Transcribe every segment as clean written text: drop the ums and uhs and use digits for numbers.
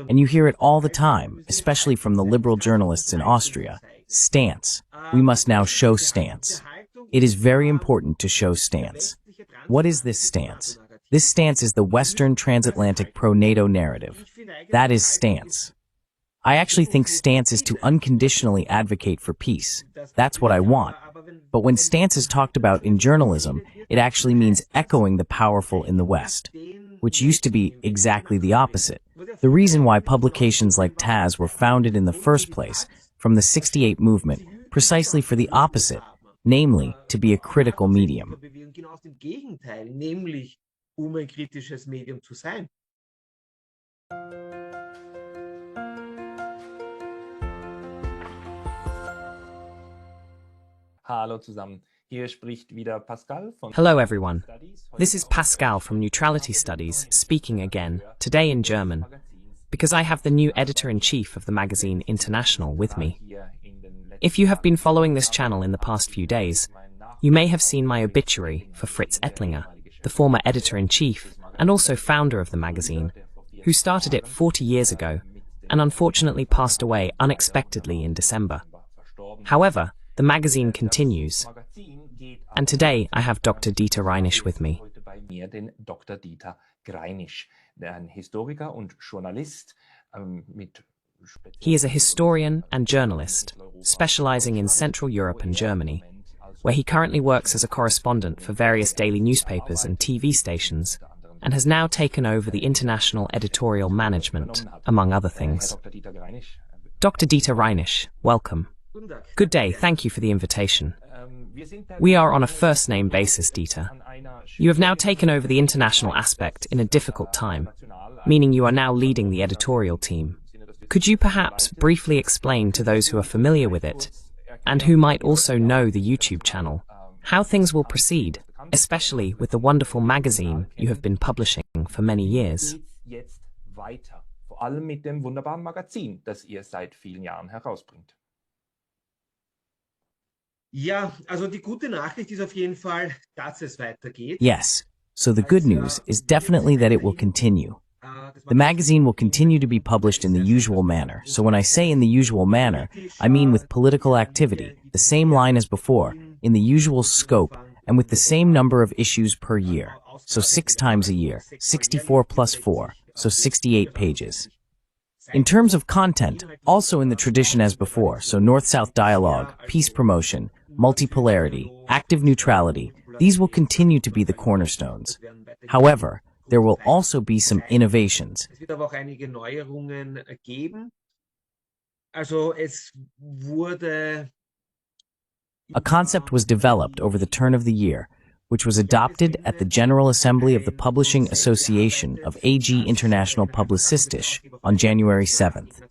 And you hear it all the time, especially from the liberal journalists in Austria. Stance. We must now show stance. It is very important to show stance. What is this stance? This stance is the Western transatlantic pro-NATO narrative. That is stance. I actually think stance is to unconditionally advocate for peace. That's what I want. But when stance is talked about in journalism, it actually means echoing the powerful in the West, which used to be exactly the opposite. The reason why publications like Taz were founded in the first place, from the '68 movement, precisely for the opposite, namely, to be a critical medium. Hello everyone. This is Pascal from Neutrality Studies speaking again, today in German, because I have the new editor-in-chief of the magazine International with me. If you have been following this channel in the past few days, you may have seen my obituary for Fritz Ettlinger, the former editor-in-chief and also founder of the magazine, who started it 40 years ago and unfortunately passed away unexpectedly in December. However, the magazine continues, and today I have Dr. Dieter Reinisch with me. He is a historian and journalist, specializing in Central Europe and Germany, where he currently works as a correspondent for various daily newspapers and TV stations, and has now taken over the international editorial management, among other things. Dr. Dieter Reinisch, welcome. Good day, thank you for the invitation. We are on a first-name basis, Dieter. You have now taken over the international aspect in a difficult time, meaning you are now leading the editorial team. Could you perhaps briefly explain to those who are familiar with it, and who might also know the YouTube channel, how things will proceed, especially with the wonderful magazine you have been publishing for many years? Yes, so the good news is definitely that it will continue. The magazine will continue to be published in the usual manner. So when I say in the usual manner, I mean with political activity, the same line as before, in the usual scope, and with the same number of issues per year. So 6 times a year, 64 plus 4, so 68 pages. In terms of content, also in the tradition as before, so North-South dialogue, peace promotion, multipolarity, active neutrality, these will continue to be the cornerstones. However, there will also be some innovations. A concept was developed over the turn of the year, which was adopted at the General Assembly of the Publishing Association of AG International Publicistisch on January 7th.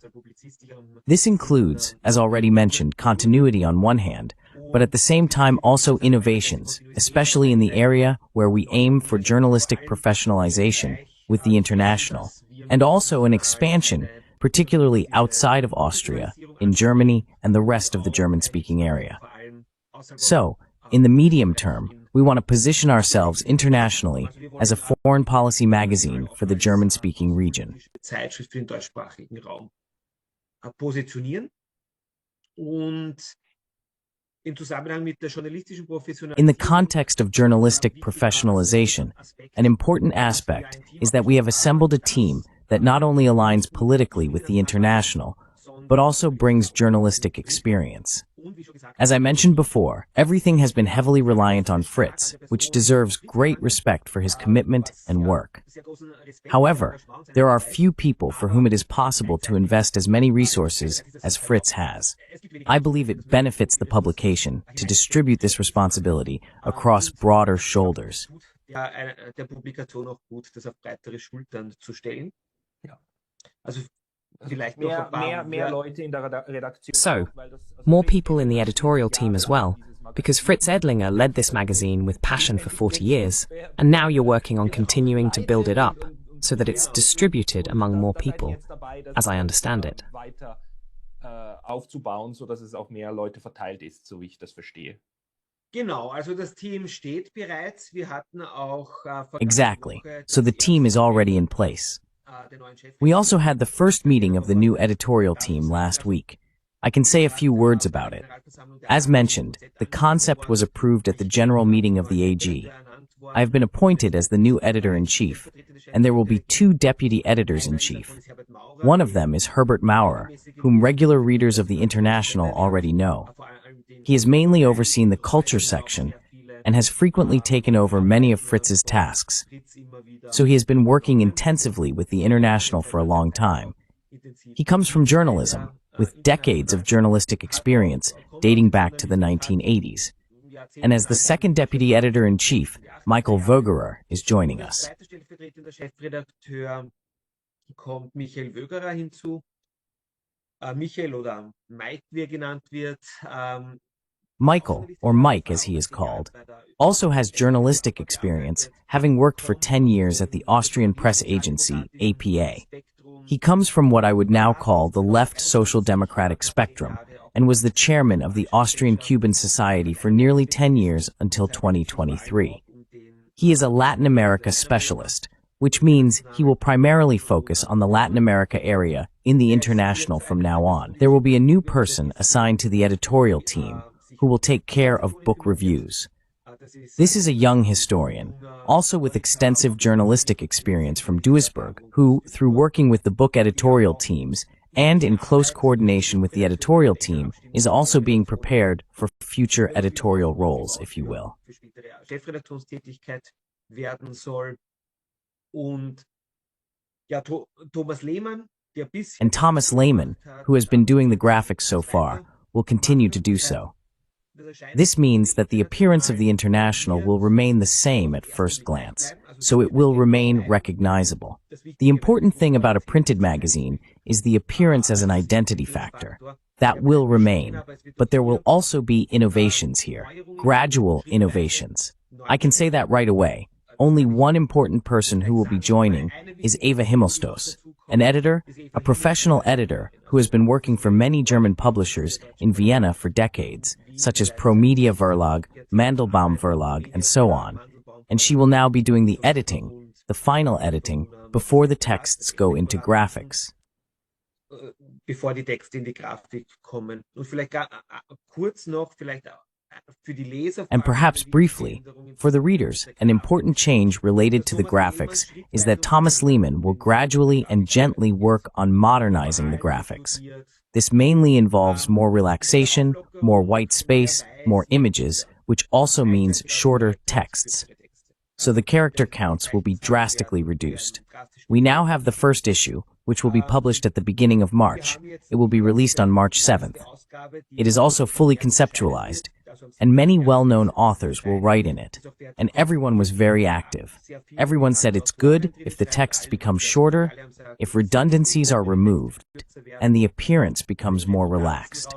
This includes, as already mentioned, continuity on one hand, but at the same time also innovations, especially in the area where we aim for journalistic professionalization with the international, and also an expansion, particularly outside of Austria, in Germany and the rest of the German-speaking area. So, in the medium term, we want to position ourselves internationally as a foreign policy magazine for the German-speaking region. In the context of journalistic professionalization, an important aspect is that we have assembled a team that not only aligns politically with the international, but also brings journalistic experience. As I mentioned before, everything has been heavily reliant on Fritz, which deserves great respect for his commitment and work. However, there are few people for whom it is possible to invest as many resources as Fritz has. I believe it benefits the publication to distribute this responsibility across broader shoulders. So, more people in the editorial team as well, because Fritz Edlinger led this magazine with passion for 40 years, and now you're working on continuing to build it up, so that it's distributed among more people, as I understand it. Genau, also das Team steht bereits. Wir hatten auch Exactly. So the team is already in place. den neuen Chef. We also had the first meeting of the new editorial team last week. I can say a few words about it. As mentioned, the concept was approved at the general meeting of the AG. I have been appointed as the new editor-in-chief, and there will be 2 deputy editors-in-chief. One of them is Herbert Maurer, whom regular readers of the International already know. He has mainly overseen the culture section and has frequently taken over many of Fritz's tasks. So he has been working intensively with the International for a long time. He comes from journalism, with decades of journalistic experience dating back to the 1980s. And as the second deputy editor-in-chief, Michael Vogerer is joining us. Zweiter stellvertretender Chefredakteur kommt Michael Wögerer hinzu. Michael oder Mike, wie er genannt wird. Michael, or Mike as he is called, also has journalistic experience, having worked for 10 years at the Austrian press agency, APA. He comes from what I would now call the left social democratic spectrum, and was the chairman of the Austrian Cuban Society for nearly 10 years until 2023. He is a Latin America specialist, which means he will primarily focus on the Latin America area in the International from now on. There will be a new person assigned to the editorial team, who will take care of book reviews. This is a young historian, also with extensive journalistic experience from Duisburg, who, through working with the book editorial teams and in close coordination with the editorial team, is also being prepared for future editorial roles, if you will. Chefredaktionstätigkeit werden soll. Und ja, Thomas Lehmann, der bisher And Thomas Lehmann, who has been doing the graphics so far, will continue to do so. This means that the appearance of the International will remain the same at first glance, so it will remain recognizable. The important thing about a printed magazine is the appearance as an identity factor. That will remain, but there will also be innovations here, gradual innovations. I can say that right away. Only one important person who will be joining is Eva Himmelstos, an editor, a professional editor who has been working for many German publishers in Vienna for decades, such as Promedia Verlag, Mandelbaum Verlag, and so on. And she will now be doing the editing, the final editing, before the texts go into graphics. Bevor die Texte in die Grafik kommen. Und vielleicht kurz noch, vielleicht für die Leser. And perhaps briefly, for the readers, an important change related to the graphics is that Thomas Lehmann will gradually and gently work on modernizing the graphics. This mainly involves more relaxation, more white space, more images, which also means shorter texts. So the character counts will be drastically reduced. We now have the first issue, which will be published at the beginning of March. It will be released on March 7th. It is also fully conceptualized, and many well-known authors will write in it. And everyone was very active. Everyone said it's good if the texts become shorter, if redundancies are removed, and the appearance becomes more relaxed.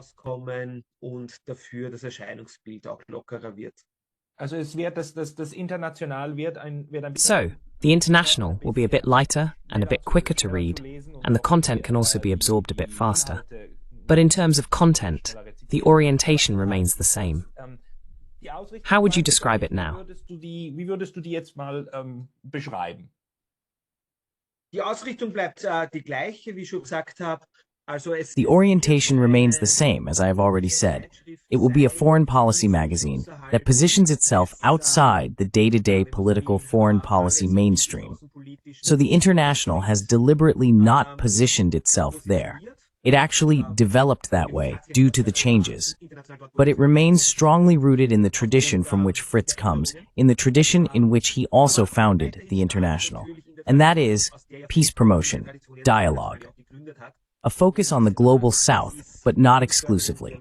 Also das International wird ein So, the International will be a bit lighter and a bit quicker to read, and the content can also be absorbed a bit faster. But in terms of content, the orientation remains the same. How would you describe it now? Wie würdest du die jetzt mal beschreiben? Die Ausrichtung bleibt die gleiche, wie ich schon gesagt habe. The orientation remains the same, as I have already said. It will be a foreign policy magazine that positions itself outside the day-to-day political foreign policy mainstream. So the International has deliberately not positioned itself there. It actually developed that way due to the changes. But it remains strongly rooted in the tradition from which Fritz comes, in the tradition in which he also founded the International. And that is peace promotion, dialogue. A focus on the Global South, but not exclusively.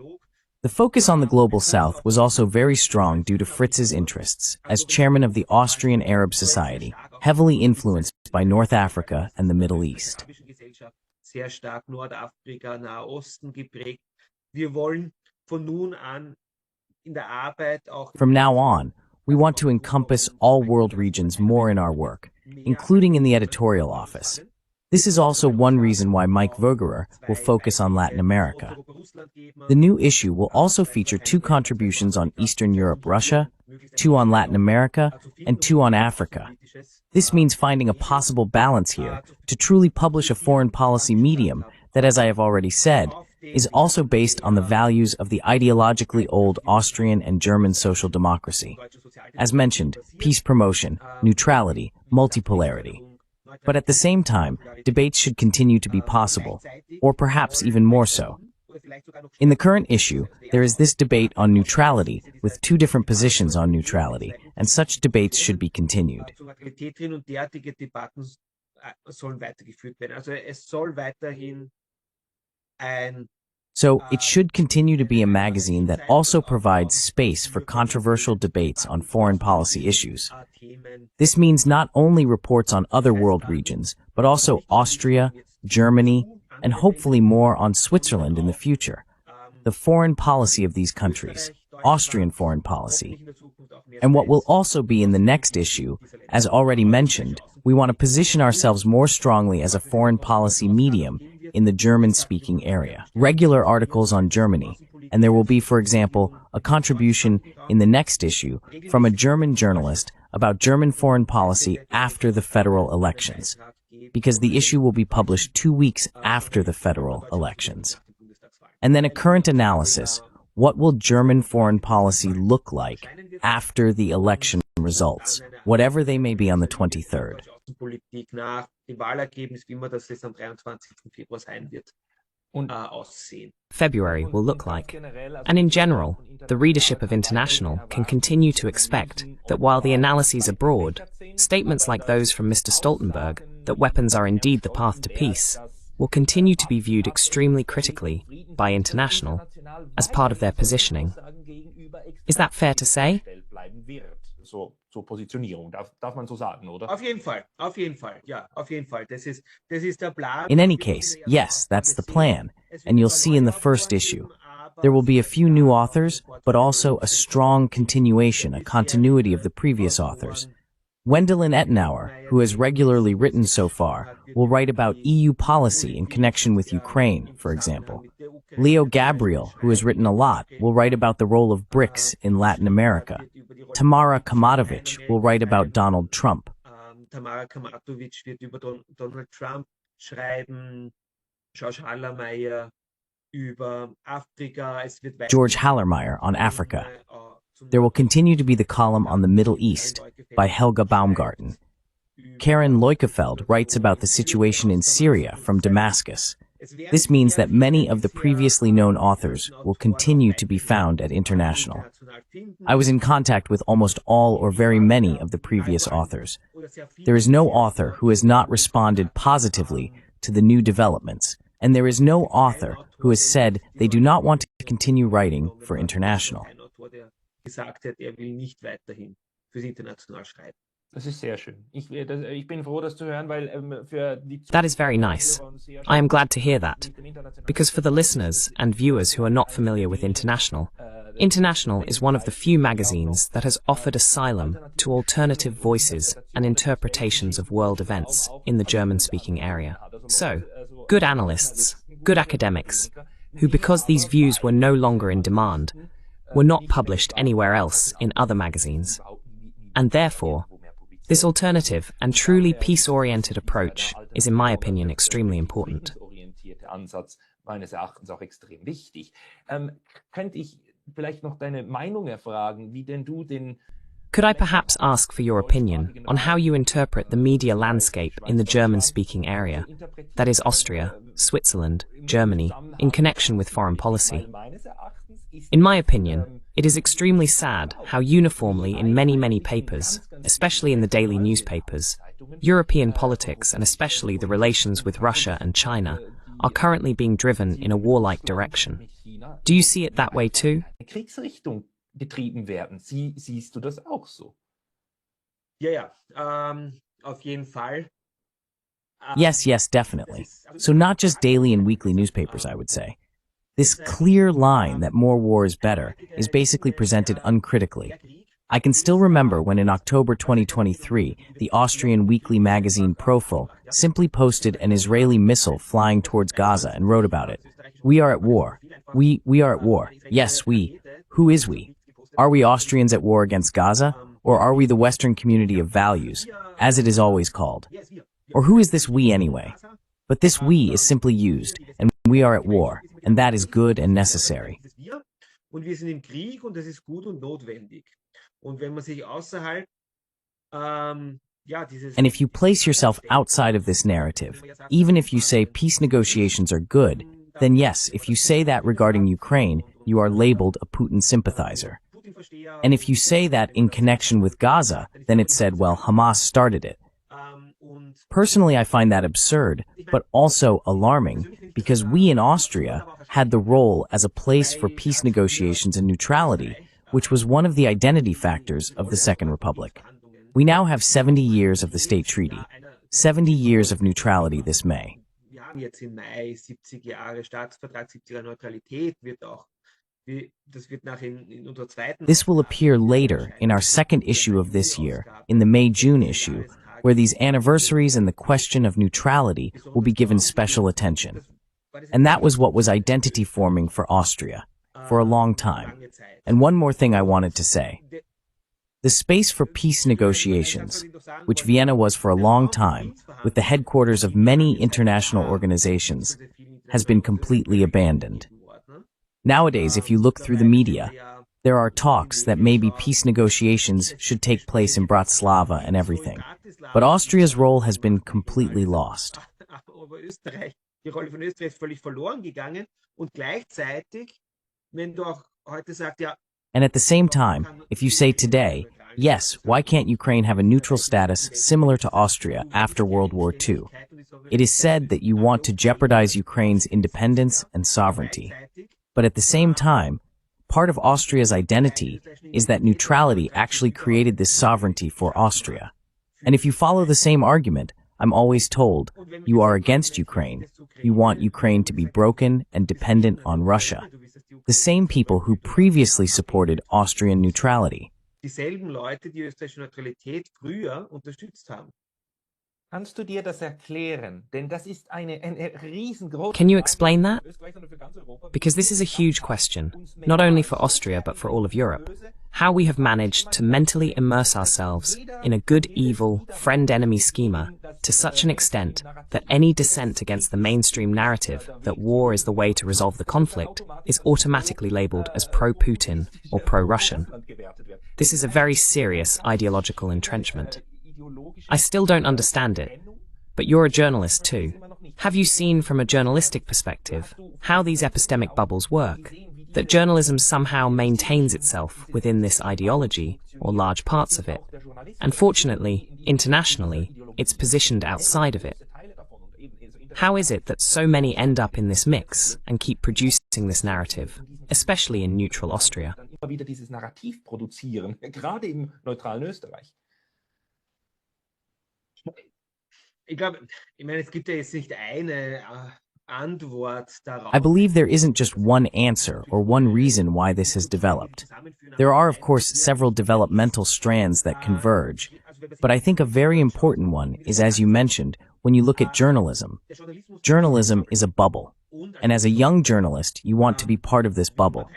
The focus on the Global South was also very strong due to Fritz's interests, as chairman of the Austrian Arab Society, heavily influenced by North Africa and the Middle East. Sehr stark Nordafrika, Nahe Osten geprägt. Wir wollen von nun an in der Arbeit auch. From now on, we want to encompass all world regions more in our work, including in the editorial office. This is also one reason why Mike Vogerer will focus on Latin America. The new issue will also feature 2 contributions on Eastern Europe, Russia, 2 on Latin America, and 2 on Africa. This means finding a possible balance here to truly publish a foreign policy medium that, as I have already said, is also based on the values of the ideologically old Austrian and German social democracy. As mentioned, peace promotion, neutrality, multipolarity. But at the same time, debates should continue to be possible, or perhaps even more so. In the current issue, there is this debate on neutrality with 2 different positions on neutrality, and such debates should be continued. So it should continue to be a magazine that also provides space for controversial debates on foreign policy issues. This means not only reports on other world regions, but also Austria, Germany, and hopefully more on Switzerland in the future. The foreign policy of these countries, Austrian foreign policy. And what will also be in the next issue, as already mentioned, we want to position ourselves more strongly as a foreign policy medium in the German-speaking area. Regular articles on Germany, and there will be, for example, a contribution in the next issue from a German journalist about German foreign policy after the federal elections, because the issue will be published 2 weeks after the federal elections. And then a current analysis, what will German foreign policy look like after the election results, whatever they may be on the 23rd. February will look like. And in general, the readership of International can continue to expect that while the analyses are broad, statements like those from Mr. Stoltenberg, that weapons are indeed the path to peace, will continue to be viewed extremely critically by International as part of their positioning. Is that fair to say? So Positionierung, darf man so sagen, oder? Auf jeden Fall, ja, auf jeden Fall. Das ist der Plan. In any case, yes, that's the plan, and you'll see in the first issue. There will be a few new authors, but also a strong continuation, a continuity of the previous authors. Wendelin Ettenauer, who has regularly written so far, will write about EU policy in connection with Ukraine, for example. Leo Gabriel, who has written a lot, will write about the role of BRICS in Latin America. Tamara Kamatovich will write about Donald Trump. Tamara Kamatovich wird über Donald Trump schreiben, George Hallermeyer über Afrika. George Hallermeyer on Africa. There will continue to be the column on the Middle East by Helga Baumgarten. Karen Leukefeld writes about the situation in Syria from Damascus. This means that many of the previously known authors will continue to be found at International. I was in contact with almost all or very many of the previous authors. There is no author who has not responded positively to the new developments, and there is no author who has said they do not want to continue writing for International. Das ist sehr schön. Ich bin froh, das zu hören, weil für die That is very nice. I am glad to hear that, because for the listeners and viewers who are not familiar with International, International is one of the few magazines that has offered asylum to alternative voices and interpretations of world events in the German-speaking area. So, good analysts, good academics, who because these views were no longer in demand, were not published anywhere else in other magazines. And therefore, this alternative and truly peace-oriented approach is, in my opinion, extremely important. Ansatz meines Erachtens auch extrem wichtig. Könnte ich vielleicht noch deine Meinung erfragen, wie denn du den Could I perhaps ask for your opinion on how you interpret the media landscape in the German-speaking area, that is Austria, Switzerland, Germany, in connection with foreign policy? In my opinion, it is extremely sad how uniformly in many papers, especially in the daily newspapers, European politics and especially the relations with Russia and China are currently being driven in a warlike direction. Do you see it that way too? Kriegsrichtung getrieben werden. Siehst du das auch so? Ja, auf jeden Fall. Yes, definitely. So not just daily and weekly newspapers, I would say. This clear line that more war is better is basically presented uncritically. I can still remember when in October 2023, the Austrian weekly magazine Profil simply posted an Israeli missile flying towards Gaza and wrote about it. We are at war. We are at war. Yes, we. Who is we? Are we Austrians at war against Gaza? Or are we the Western community of values, as it is always called? Or who is this we anyway? But this we is simply used, and we are at war, and that is good and necessary. Und wir sind im Krieg und das ist gut und notwendig. Und wenn man sich außerhalb And if you place yourself outside of this narrative, even if you say peace negotiations are good, then yes, if you say that regarding Ukraine, you are labeled a Putin sympathizer. And if you say that in connection with Gaza, then it's said, well, Hamas started it. Personally, I find that absurd, but also alarming, because we in Austria had the role as a place for peace negotiations and neutrality, which was one of the identity factors of the Second Republic. We now have 70 years of the State Treaty, 70 years of neutrality this May. Wir haben jetzt im Mai 70 Jahre Staatsvertrag, 70er Neutralität wird auch. Das wird nach in unserer zweiten. This will appear later in our second issue of this year, in the May-June issue, where these anniversaries and the question of neutrality will be given special attention. And that was what was identity forming for Austria, for a long time. And one more thing I wanted to say. The space for peace negotiations, which Vienna was for a long time, with the headquarters of many international organizations, has been completely abandoned. Nowadays, if you look through the media, there are talks that maybe peace negotiations should take place in Bratislava and everything. But Austria's role has been completely lost. Die Rolle von Österreich ist völlig verloren gegangen und gleichzeitig, wenn du auch heute sagst, ja. And at the same time, if you say today, yes, why can't Ukraine have a neutral status similar to Austria after World War II? It is said that you want to jeopardize Ukraine's independence and sovereignty. But at the same time, part of Austria's identity is that neutrality actually created this sovereignty for Austria. And if you follow the same argument, I'm always told, you are against Ukraine. You want Ukraine to be broken and dependent on Russia. The same people who previously supported Austrian neutrality. Dieselben Leute, die österreichische Neutralität früher unterstützt haben. Kannst du dir das erklären? Denn das ist eine riesengroße. Can you explain that? Because this is a huge question, not only for Austria but for all of Europe. How we have managed to mentally immerse ourselves in a good-evil, friend-enemy schema to such an extent that any dissent against the mainstream narrative that war is the way to resolve the conflict is automatically labeled as pro-Putin or pro-Russian. This is a very serious ideological entrenchment. I still don't understand it, but you're a journalist too. Have you seen from a journalistic perspective how these epistemic bubbles work? That journalism somehow maintains itself within this ideology, or large parts of it. And fortunately, internationally, it's positioned outside of it. How is it that so many end up in this mix and keep producing this narrative, especially in neutral Austria? Wieder dieses Narrativ produzieren, gerade im neutralen Österreich. Ich glaube, es gibt ja jetzt nicht eine Antwort darauf. I believe there isn't just one answer or one reason why this has developed. There are, of course, several developmental strands that converge, but I think a very important one is, as you mentioned, when you look at journalism. Journalism is a bubble, and as a young journalist, you want to be part of this bubble.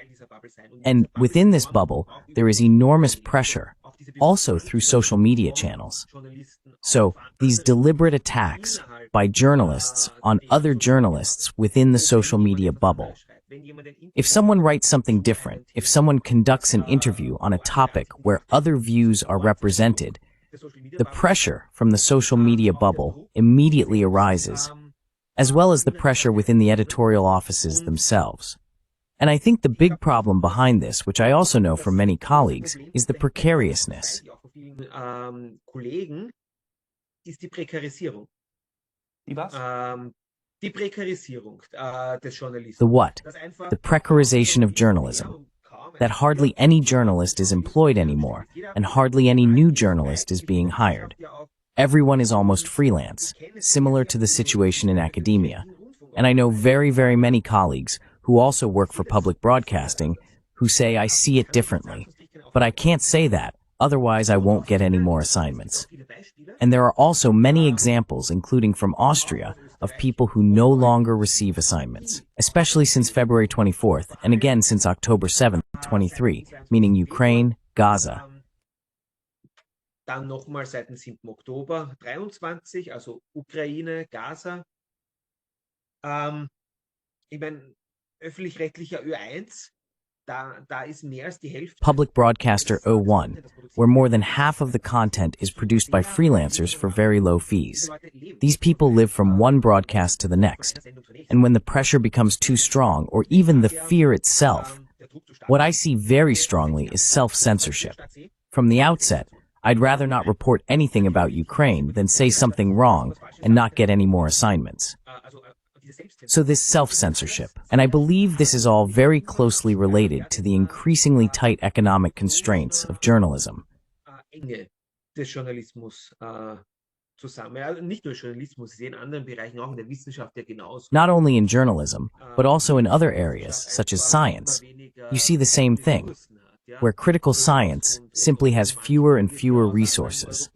And within this bubble, there is enormous pressure, also through social media channels. So, these deliberate attacks by journalists on other journalists within the social media bubble. If someone writes something different, if someone conducts an interview on a topic where other views are represented, the pressure from the social media bubble immediately arises, as well as the pressure within the editorial offices themselves. And I think the big problem behind this, which I also know from many colleagues, is the precariousness. Ist die Prekarisierung. Die was? Die Prekarisierung des Journalismus. The what? The precarization of journalism. That hardly any journalist is employed anymore, and hardly any new journalist is being hired. Everyone is almost freelance, similar to the situation in academia. And I know very, very many colleagues who also work for public broadcasting who say I see it differently. But I can't say that, Otherwise, I won't get any more assignments. And there are also many examples, including from Austria, of people who no longer receive assignments, especially since February 24th, and again since October 7th, 23, meaning Ukraine, Gaza. Dann nochmal seit dem 7. Oktober 23, also Ukraine, Gaza. Ich meine, öffentlich-rechtlicher Ö1, da ist mehr als die Hälfte. Public Broadcaster O1, where more than half of the content is produced by freelancers for very low fees. These people live from one broadcast to the next, and when the pressure becomes too strong, or even the fear itself, what I see very strongly is self-censorship. From the outset, I'd rather not report anything about Ukraine than say something wrong and not get any more assignments. So this self-censorship, and I believe this is all very closely related to the increasingly tight economic constraints of journalism. Enge des Journalismus zusammen. Also nicht nur Journalismus, ich sehe in anderen Bereichen auch in der Wissenschaft ja genauso. Not only in journalism, but also in other areas, such as science. You see the same thing, where critical science simply has fewer and fewer resources.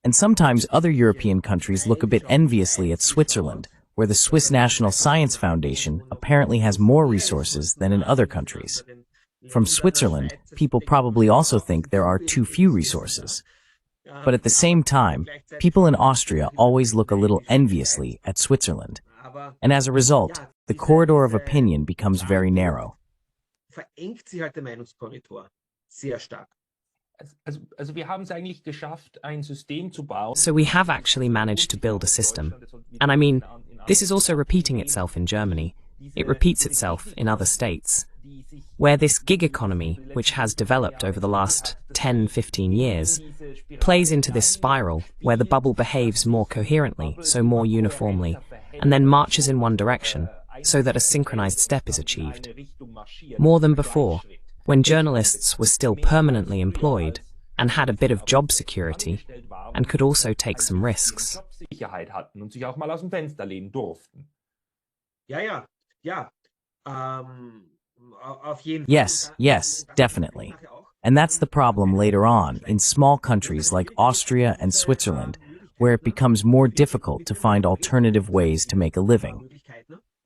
And sometimes other European countries look a bit enviously at Switzerland, where the Swiss National Science Foundation apparently has more resources than in other countries. From Switzerland, people probably also think there are too few resources. But at the same time, people in Austria always look a little enviously at Switzerland. And as a result, the corridor of opinion becomes very narrow. Verengt sich halt der Meinungskorridor sehr stark. Also wir haben es eigentlich geschafft, ein System zu bauen. So we have actually managed to build a system. And I mean, this is also repeating itself in Germany. It repeats itself in other states, where this gig economy, which has developed over the last 10, 15 years, plays into this spiral where the bubble behaves more coherently, so more uniformly, and then marches in one direction, so that a synchronized step is achieved. More than before, when journalists were still permanently employed and had a bit of job security and could also take some risks. Sicherheit hatten und sich auch mal aus dem Fenster lehnen durften. Ja. Auf jeden Fall. Yes, definitely. And that's the problem later on in small countries like Austria and Switzerland, where it becomes more difficult to find alternative ways to make a living.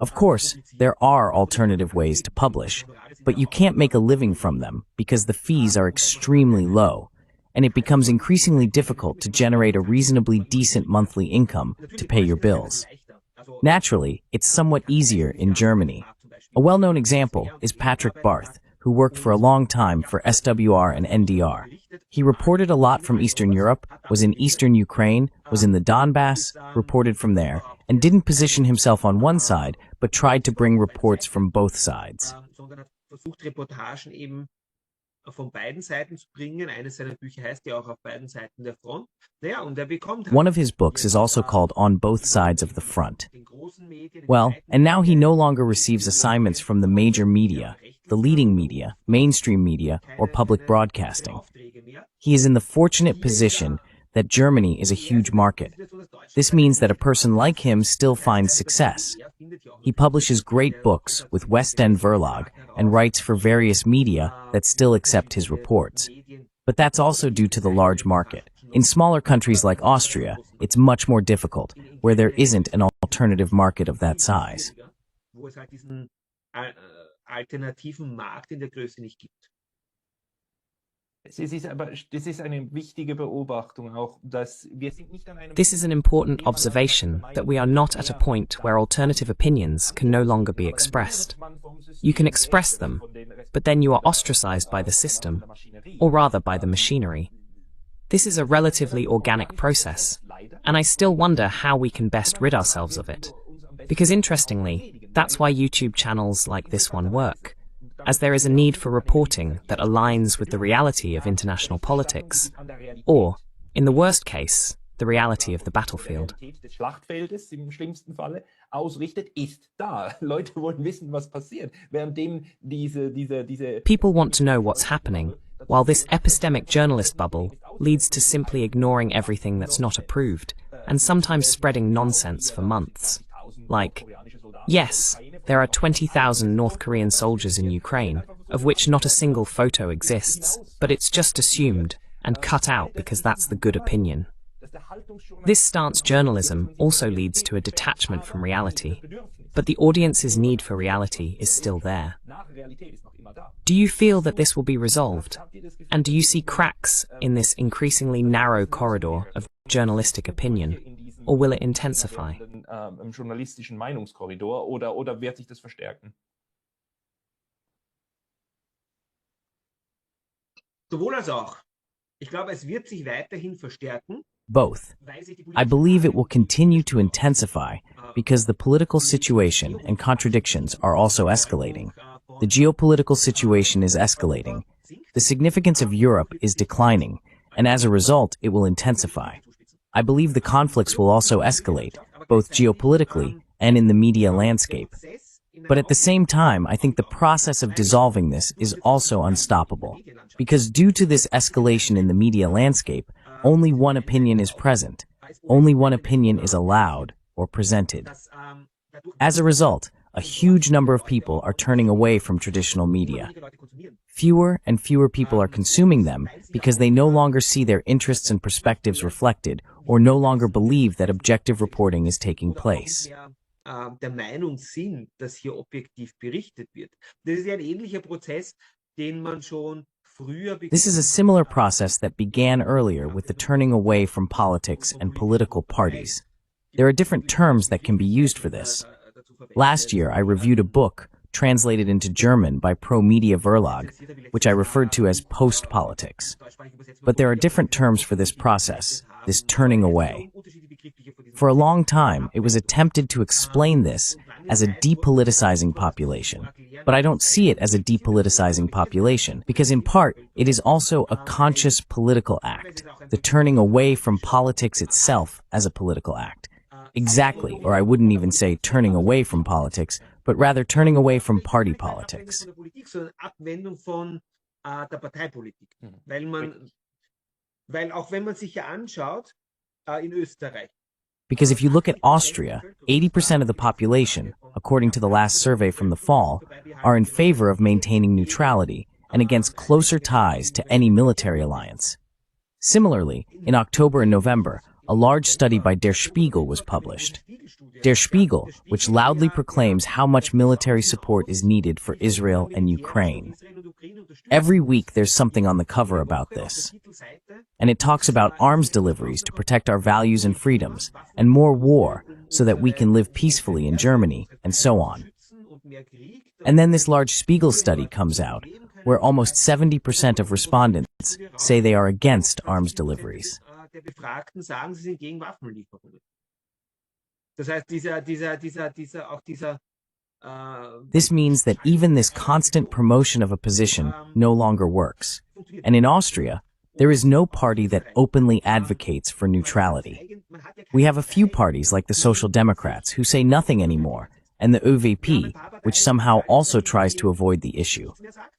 Of course, there are alternative ways to publish, but you can't make a living from them because the fees are extremely low, and it becomes increasingly difficult to generate a reasonably decent monthly income to pay your bills. Naturally, it's somewhat easier in Germany. A well-known example is Patrick Barth, who worked for a long time for SWR and NDR. He reported a lot from Eastern Europe, was in Eastern Ukraine, was in the Donbass, reported from there, and didn't position himself on one side, but tried to bring reports from both sides. Sondern hat versucht, Reportagen eben von beiden Seiten zu bringen. Eines seiner Bücher heißt ja auch auf beiden Seiten der Front. Naja, und er bekommt One of his books is also called On Both Sides of the Front. Well, and now he no longer receives assignments from the major media, the leading media, mainstream media, or public broadcasting. He is in the fortunate position that Germany is a huge market. This means that a person like him still finds success. He publishes great books with West End Verlag and writes for various media that still accept his reports. But that's also due to the large market. In smaller countries like Austria, it's much more difficult, where there isn't an alternative market of that size. Wo es halt diesen alternativen Markt in der Größe nicht gibt. Das ist eine wichtige Beobachtung auch, dass wir sind nicht an einem This is an important observation that we are not at a point where alternative opinions can no longer be expressed. You can express them, but then you are ostracized by the system, or rather by the machinery. This is a relatively organic process, and I still wonder how we can best rid ourselves of it. Because interestingly, that's why YouTube channels like this one work, as there is a need for reporting that aligns with the reality of international politics, or, in the worst case, the reality of the battlefield. des Schlachtfeldes im schlimmsten Falle ausrichtet, ist da. Leute wollen wissen, was passiert, währenddem diese People want to know what's happening, while this epistemic journalist bubble leads to simply ignoring everything that's not approved, and sometimes spreading nonsense for months. Like, yes, there are 20,000 North Korean soldiers in Ukraine, of which not a single photo exists, but it's just assumed, and cut out because that's the good opinion. This stance journalism also leads to a detachment from reality, but the audience's need for reality is still there. Do you feel that this will be resolved? And do you see cracks in this increasingly narrow corridor of journalistic opinion, or will it intensify? Im journalistischen Meinungskorridor oder wird sich das verstärken? Sowohl als auch. Ich glaube, es wird sich weiterhin verstärken. Both. I believe it will continue to intensify because the political situation and contradictions are also escalating. The geopolitical situation is escalating. The significance of Europe is declining, and as a result, it will intensify. I believe the conflicts will also escalate, both geopolitically and in the media landscape. But at the same time, I think the process of dissolving this is also unstoppable, because due to this escalation in the media landscape, only one opinion is present, only one opinion is allowed or presented. As a result, a huge number of people are turning away from traditional media. Fewer and fewer people are consuming them because they no longer see their interests and perspectives reflected or no longer believe that objective reporting is taking place. Der Meinung sind, dass hier objektiv berichtet wird. Das ist ja ein ähnlicher Prozess, den man schon früher. This is a similar process that began earlier with the turning away from politics and political parties. There are different terms that can be used for this. Last year, I reviewed a book translated into German by Pro Media Verlag, which I referred to as post-politics. But there are different terms for this process, this turning away. For a long time, it was attempted to explain this as a depoliticizing population. But I don't see it as a depoliticizing population, because in part, it is also a conscious political act, the turning away from politics itself as a political act. Exactly, or I wouldn't even say turning away from politics, but rather turning away from party politics. Abwendung von der Parteipolitik. Weil auch wenn man sich ja anschaut, in Österreich. Because if you look at Austria, 80% of the population, according to the last survey from the fall, are in favor of maintaining neutrality and against closer ties to any military alliance. Similarly, in October and November, a large study by Der Spiegel was published. Der Spiegel, which loudly proclaims how much military support is needed for Israel and Ukraine. Every week there's something on the cover about this. And it talks about arms deliveries to protect our values and freedoms, and more war so that we can live peacefully in Germany, and so on. And then this large Spiegel study comes out, where almost 70% of respondents say they are against arms deliveries. Der Befragten sagen, sie sind gegen Waffenlieferungen. Das heißt, This means that even this constant promotion of a position no longer works. And in Austria, there is no party that openly advocates for neutrality. We have a few parties like the Social Democrats who say nothing anymore, and the ÖVP, which somehow also tries to avoid the issue.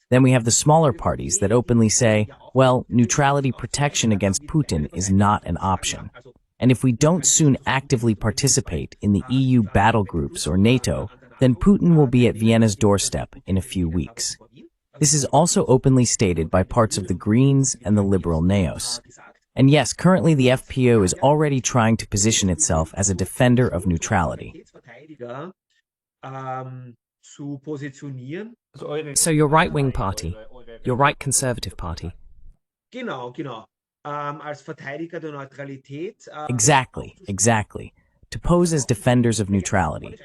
Then we have the smaller parties that openly say, well, neutrality protection against Putin is not an option. And if we don't soon actively participate in the EU battle groups or NATO, then Putin will be at Vienna's doorstep in a few weeks. This is also openly stated by parts of the Greens and the liberal Neos. And yes, currently the FPO is already trying to position itself as a defender of neutrality. So your right-wing party, your right conservative party. Genau. Als Verteidiger der Neutralität. Exactly. To pose as defenders of neutrality.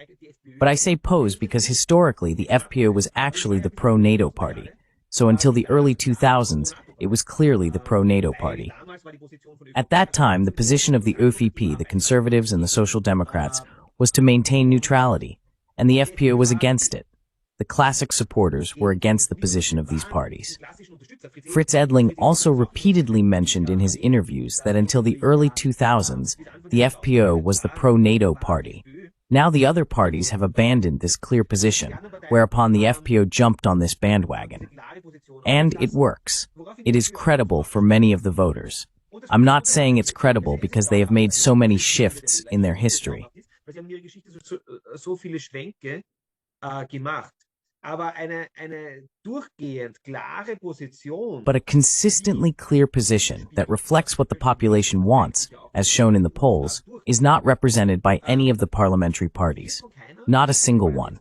But I say pose because historically the FPO was actually the pro-NATO party. So until the early 2000s, it was clearly the pro-NATO party. At that time, the position of the ÖVP, the Conservatives and the Social Democrats, was to maintain neutrality, and the FPO was against it. The classic supporters were against the position of these parties. Fritz Edling also repeatedly mentioned in his interviews that until the early 2000s, the FPO was the pro-NATO party. Now the other parties have abandoned this clear position, whereupon the FPO jumped on this bandwagon. And it works. It is credible for many of the voters. I'm not saying it's credible because they have made so many shifts in their history. aber eine durchgehend klare Position. But a consistently clear position that reflects what the population wants, as shown in the polls, is not represented by any of the parliamentary parties. Not a single one.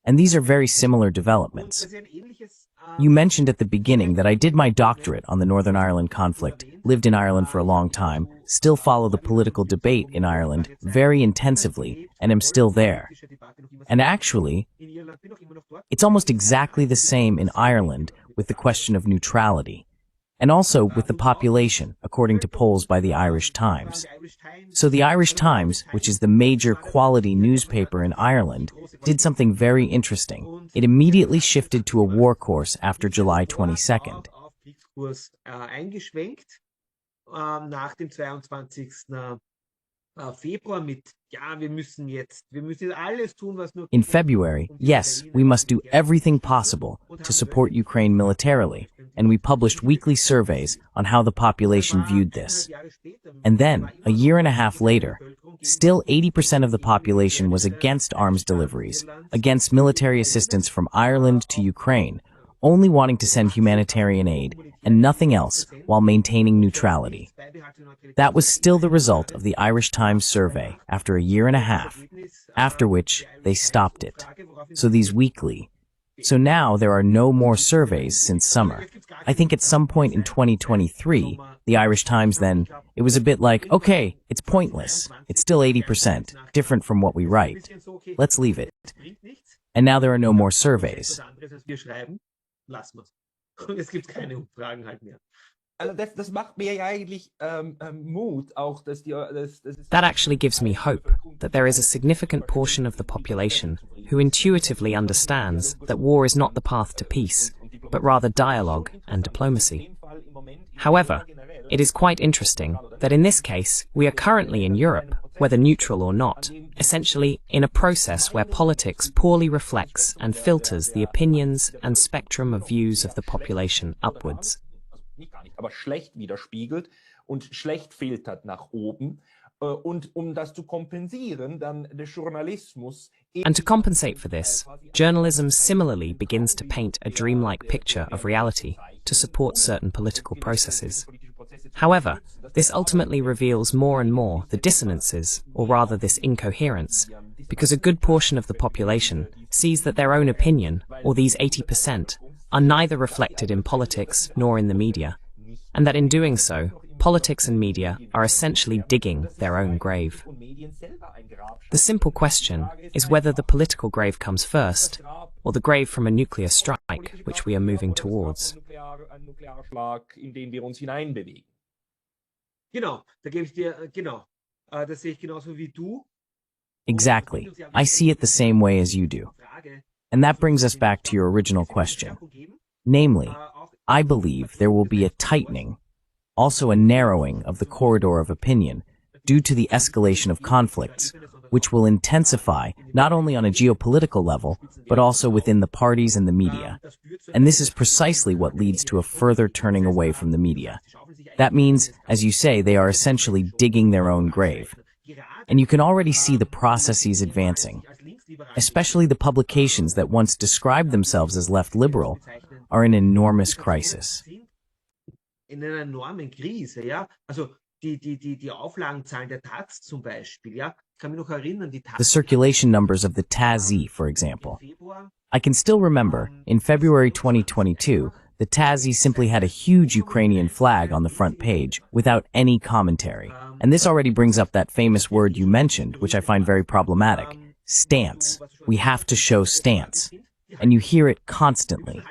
And these are very similar developments. You mentioned at the beginning that I did my doctorate on the Northern Ireland conflict, lived in Ireland for a long time, still follow the political debate in Ireland very intensively, and am still there. And actually, it's almost exactly the same in Ireland with the question of neutrality, and also with the population, according to polls by the Irish Times. So the Irish Times, which is the major quality newspaper in Ireland, did something very interesting. It immediately shifted to a war course after July 22nd. Eingeschwenkt nach dem 22. Februar mit, ja, wir müssen jetzt alles tun, was nur. In February, yes, we must do everything possible to support Ukraine militarily, and we published weekly surveys on how the population viewed this. And then, a year and a half later, still 80% of the population was against arms deliveries, against military assistance from Ireland to Ukraine, only wanting to send humanitarian aid and nothing else while maintaining neutrality. That was still the result of the Irish Times survey after a year and a half, after which they stopped it. So these weekly. So now there are no more surveys since summer. I think at some point in 2023, the Irish Times then, it was a bit like, okay, it's pointless. It's still 80%, different from what we write. Let's leave it. And now there are no more surveys. Es gibt keine Umfragen halt mehr. Also das macht mir eigentlich Mut, auch dass That actually gives me hope that there is a significant portion of the population who intuitively understands that war is not the path to peace, but rather dialogue and diplomacy. However, it is quite interesting that in this case, we are currently in Europe, whether neutral or not, essentially in a process where politics poorly reflects and filters the opinions and spectrum of views of the population upwards. Aber schlecht widerspiegelt und schlecht filtert nach oben. Und das zu kompensieren, dann der Journalismus. And to compensate for this, journalism similarly begins to paint a dreamlike picture of reality to support certain political processes. However, this ultimately reveals more and more the dissonances, or rather this incoherence, because a good portion of the population sees that their own opinion, or these 80%, are neither reflected in politics nor in the media, and that in doing so, politics and media are essentially digging their own grave. The simple question is whether the political grave comes first, or the grave from a nuclear strike, which we are moving towards. Genau, da gebe ich dir, genau, das sehe ich genauso wie du. Exactly. I see it the same way as you do. And that brings us back to your original question. Namely, I believe there will be a tightening, also a narrowing of the corridor of opinion due to the escalation of conflicts, which will intensify not only on a geopolitical level, but also within the parties and the media. And this is precisely what leads to a further turning away from the media. That means, as you say, they are essentially digging their own grave. And you can already see the processes advancing. Especially the publications that once described themselves as left liberal are in enormous crisis. In einer enormen Krise, ja. Also die Auflagenzahlen der Taz zum Beispiel, ja. Ich kann mich noch erinnern, die Taz. The circulation numbers of the Tazi, for example. I can still remember, in February 2022, the Tazi simply had a huge Ukrainian flag on the front page, without any commentary. And this already brings up that famous word you mentioned, which I find very problematic. Stance. We have to show stance. And you hear it constantly,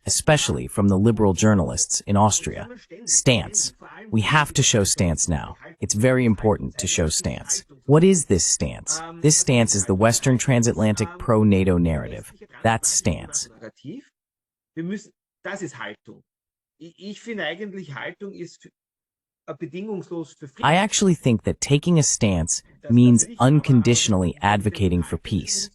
especially from the liberal journalists in Austria. Stance. We have to show stance now. It's very important to show stance. What is this stance? This stance is the Western transatlantic pro-NATO narrative. That's stance. Das ist Haltung. Ich finde eigentlich, Haltung ist bedingungslos für Frieden. I actually think that taking a stance means unconditionally advocating for peace.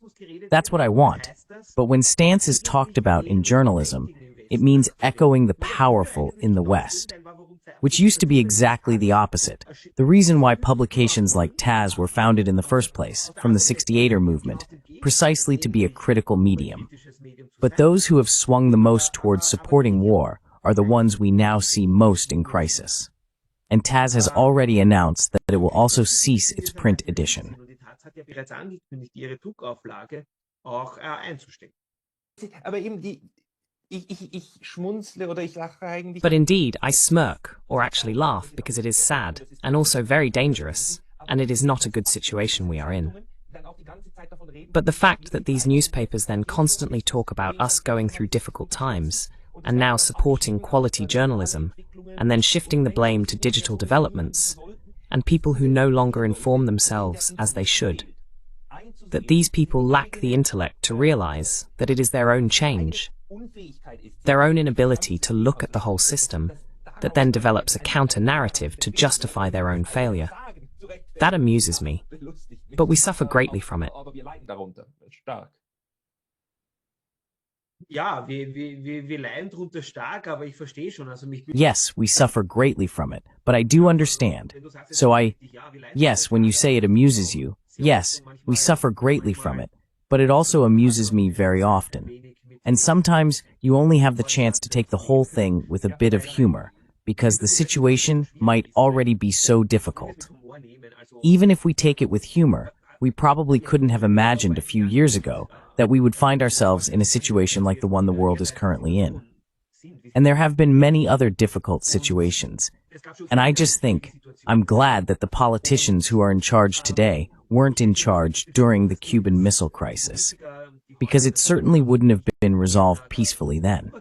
That's what I want. But when stance is talked about in journalism, it means echoing the powerful in the West, which used to be exactly the opposite. The reason why publications like Taz were founded in the first place, from the 68er movement, precisely to be a critical medium. But those who have swung the most towards supporting war are the ones we now see most in crisis. And Taz has already announced that it will also cease its print edition. Und die Taz hat ja bereits angekündigt, ihre Druckauflage auch einzustellen. Aber eben ich schmunzle oder ich lache eigentlich. But indeed, I smirk, or actually laugh, because it is sad, and also very dangerous, and it is not a good situation we are in. But the fact that these newspapers then constantly talk about us going through difficult times, and now supporting quality journalism, and then shifting the blame to digital developments, and people who no longer inform themselves as they should, that these people lack the intellect to realize that it is their own change, their own inability to look at the whole system, that then develops a counter-narrative to justify their own failure. That amuses me, but we suffer greatly from it. Ja, wir leiden darunter stark, aber ich verstehe schon. Also Yes, we suffer greatly from it, but I do understand. So yes, when you say it amuses you, yes, we suffer greatly from it, but it also amuses me very often. And sometimes you only have the chance to take the whole thing with a bit of humor, because the situation might already be so difficult. Even if we take it with humor, we probably couldn't have imagined a few years ago that we would find ourselves in a situation like the one the world is currently in. And there have been many other difficult situations. And I just think, I'm glad that the politicians who are in charge today weren't in charge during the Cuban Missile Crisis, because it certainly wouldn't have been resolved peacefully then.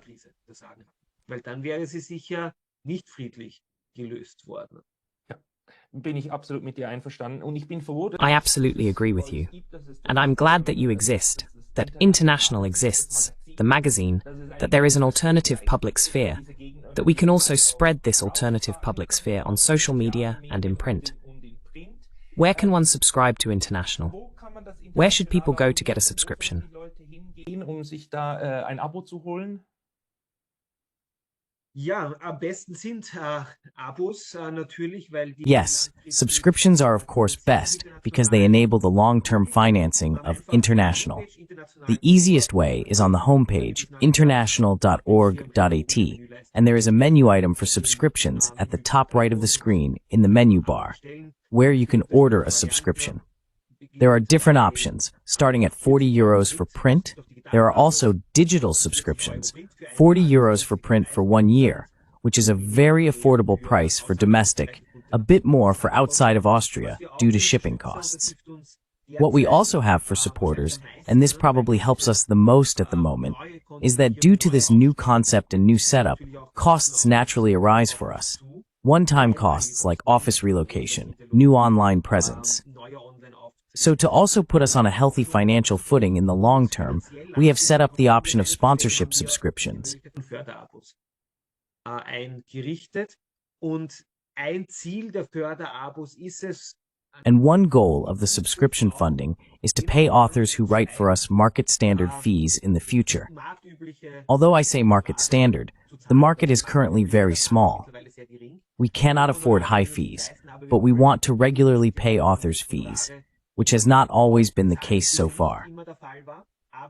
Weil dann wäre sie sicher nicht friedlich gelöst worden. Bin ich absolut mit dir einverstanden und ich bin froh, I absolutely agree with you. And I'm glad that you exist, that International exists, the magazine, that there is an alternative public sphere, that we can also spread this alternative public sphere on social media and in print. Where can one subscribe to International? Where should people go to get a subscription? Sich da ein Abo zu holen? Ja, am besten sind Abos natürlich, weil die Yes, subscriptions are of course best because they enable the long-term financing of International. The easiest way is on the homepage international.org.at, and there is a menu item for subscriptions at the top right of the screen in the menu bar, where you can order a subscription. There are different options, starting at €40 for print. There are also digital subscriptions, €40 for print for 1 year, which is a very affordable price for domestic, a bit more for outside of Austria due to shipping costs. What we also have for supporters, and this probably helps us the most at the moment, is that due to this new concept and new setup, costs naturally arise for us. One-time costs like office relocation, new online presence. So to also put us on a healthy financial footing in the long term, we have set up the option of sponsorship subscriptions. Förderabos eingerichtet und ein Ziel der Förderabos ist es, And one goal of the subscription funding is to pay authors who write for us market standard fees in the future. Although I say market standard, the market is currently very small. We cannot afford high fees, but we want to regularly pay authors fees, which has not always been the case so far.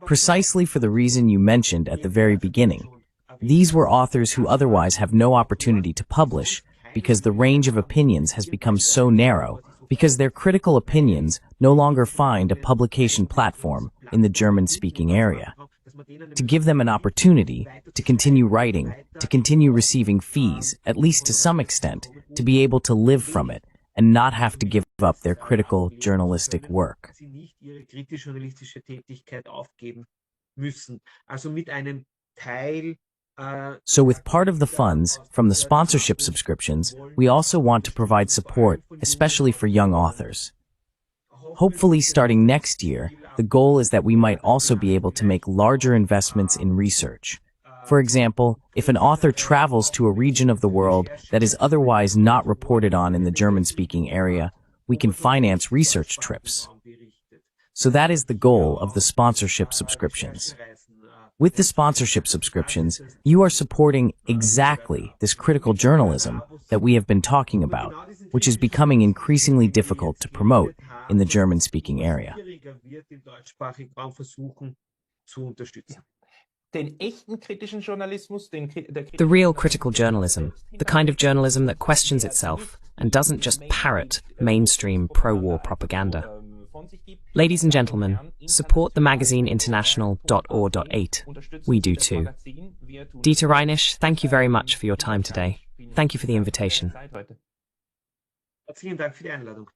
Precisely for the reason you mentioned at the very beginning, these were authors who otherwise have no opportunity to publish because the range of opinions has become so narrow, because their critical opinions no longer find a publication platform in the German-speaking area. To give them an opportunity to continue writing, to continue receiving fees, at least to some extent, to be able to live from it, and not have to give up their critical journalistic work. sie nicht ihre kritisch-journalistische Tätigkeit aufgeben müssen. Also mit einem Teil So with part of the funds from the sponsorship subscriptions, we also want to provide support, especially for young authors. Hopefully starting next year, the goal is that we might also be able to make larger investments in research. For example, if an author travels to a region of the world that is otherwise not reported on in the German-speaking area, we can finance research trips. So that is the goal of the sponsorship subscriptions. With the sponsorship subscriptions, you are supporting exactly this critical journalism that we have been talking about, which is becoming increasingly difficult to promote in the German-speaking area. den echten kritischen Journalismus, The real critical journalism, the kind of journalism that questions itself and doesn't just parrot mainstream pro-war propaganda. Ladies and gentlemen, support the magazine international.or.8. We do too. Dieter Reinisch, thank you very much for your time today. Thank you for the invitation. Vielen Dank für die Einladung.